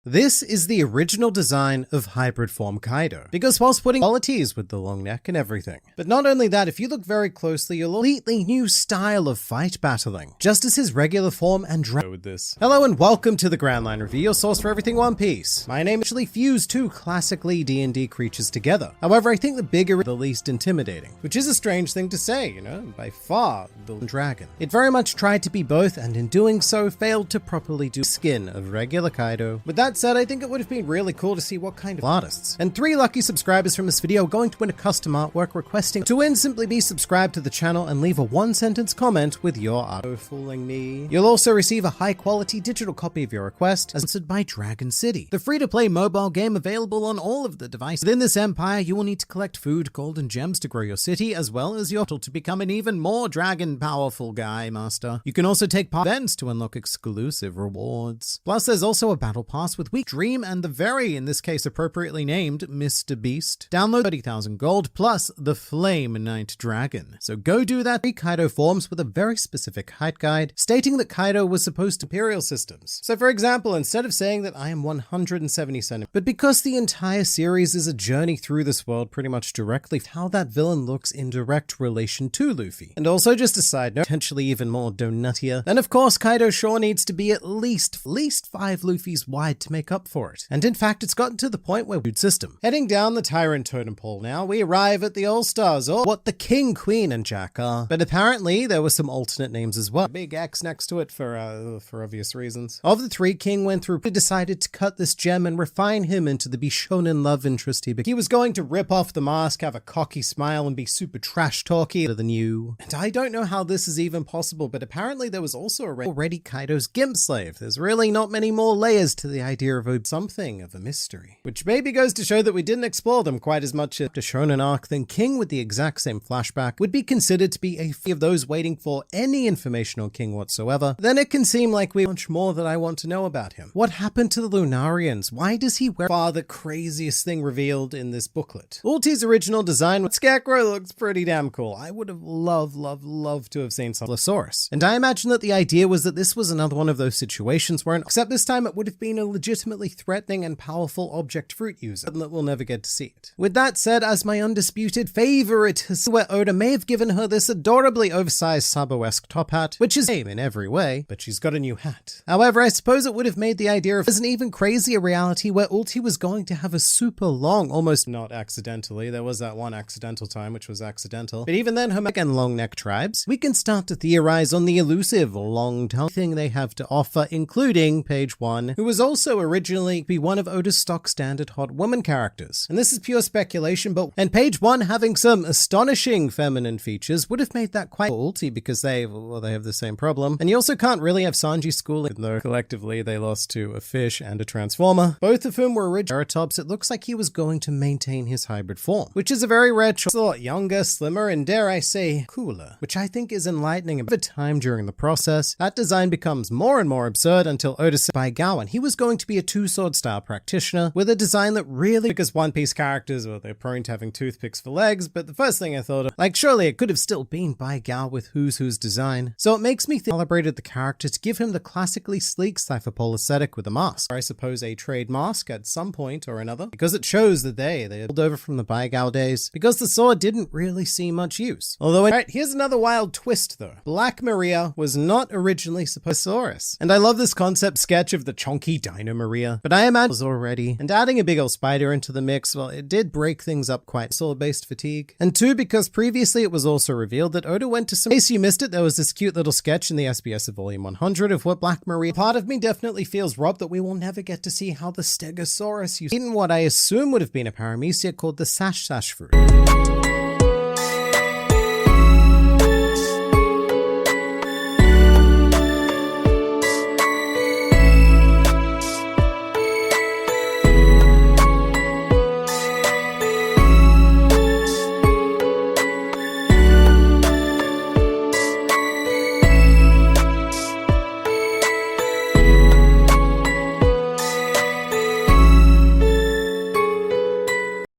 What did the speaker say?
This is the original design of hybrid form Kaido, because whilst putting qualities with the long neck and everything. But not only that, if you look very closely, you'll completely new style of fight battling, just as his regular form and with this. Hello and welcome to the Grand Line Review, your source for everything One Piece. My name actually fused two classically D&D creatures together. However, I think the bigger is the least intimidating, which is a strange thing to say, you know, by far the dragon. It very much tried to be both, and in doing so, failed to properly do skin of regular Kaido. With that said, I think it would have been really cool to see what kind of artists. And 3 lucky subscribers from this video are going to win a custom artwork. Requesting to win, simply be subscribed to the channel and leave a 1-sentence comment with your art. Oh, fooling me. You'll also receive a high quality digital copy of your request, as sponsored by Dragon City, the free-to-play mobile game available on all of the devices. Within this empire, you will need to collect food, gold, and gems to grow your city, as well as your tool to become an even more dragon powerful guy master. You can also take part in events to unlock exclusive rewards. Plus, there's also a battle pass with week Dream and the very, in this case appropriately named, Mr. Beast. Download 30,000 gold plus the Flame Knight Dragon. So go do that. 3 Kaido forms with a very specific height guide, stating that Kaido was supposed to Imperial systems. So for example, instead of saying that I am 170 centimeters, but because the entire series is a journey through this world pretty much directly, how that villain looks in direct relation to Luffy. And also just a side note, potentially even more donuttier, then of course Kaido sure needs to be at least 5 Luffys wide to make up for it. And in fact, it's gotten to the point where food system. Heading down the Tyrant Totem Pole now, we arrive at the All-Stars, or what the King, Queen, and Jack are. But apparently there were some alternate names as well. Big X next to it for obvious reasons. Of the 3, King went through, he decided to cut this gem and refine him into the Bishonen love interest he was going to rip off the mask, have a cocky smile, and be super trash talky than you. And I don't know how this is even possible, but apparently there was also already Kaido's Gimp Slave. There's really not many more layers to the idea of something of a mystery. Which maybe goes to show that we didn't explore them quite as much as the Shonen arc. Then King, with the exact same flashback, would be considered to be a few of those waiting for any information on King whatsoever. Then it can seem like we have much more that I want to know about him. What happened to the Lunarians? Why does he wear the craziest thing revealed in this booklet? Ulti's original design, Scarecrow looks pretty damn cool. I would have loved to have seen some Allosaurus. And I imagine that the idea was that this was another one of those situations where, except this time it would have been a legitimately threatening and powerful object fruit user, and that we'll never get to see it. With that said, as my undisputed favorite, where Oda may have given her this adorably oversized Sabo-esque top hat, which is same in every way, but she's got a new hat. However, I suppose it would have made the idea of an even crazier reality where Ulti was going to have a super long, almost not accidentally, there was that one accidental time which was accidental, but even then her and long neck tribes, we can start to theorize on the elusive long tongue thing they have to offer, including Page 1, who was also originally be one of Oda's stock standard hot woman characters. And this is pure speculation, but and Page 1 having some astonishing feminine features would have made that quite Ulti, because they have the same problem. And you also can't really have Sanji schooling, though collectively they lost to a fish and a transformer, both of whom were original Triceratops. It looks like he was going to maintain his hybrid form, which is a very rare choice. A lot younger, slimmer, and dare I say, cooler, which I think is enlightening. Over time during the process, that design becomes more and more absurd until Oda said by Gowan he was going to be a two-sword style practitioner with a design that really, because One Piece characters, well, they're prone to having toothpicks for legs, but the first thing I thought of, like, surely it could have still been by Gal with Who's design. So it makes me think calibrated the character to give him the classically sleek Cypherpole aesthetic with a mask, or I suppose a trade mask at some point or another, because it shows that they pulled over from the Baigao days, because the sword didn't really see much use. Although, right, here's another wild twist though. Black Maria was not originally supposed to be Saurus. And I love this concept sketch of the chunky Dino Maria, but I imagine it was already, and adding a big old spider into the mix, well, it did break things up quite, sword-based fatigue. And 2, because previously it was also revealed that Oda went to some, in case you missed it, there was this cute little sketch in the SBS of Volume 100 of what Black Maria, part of me definitely feels robbed that we will never get to see how the Stegosaurus used in what I assume would have been a paramecia called the Sash fruit.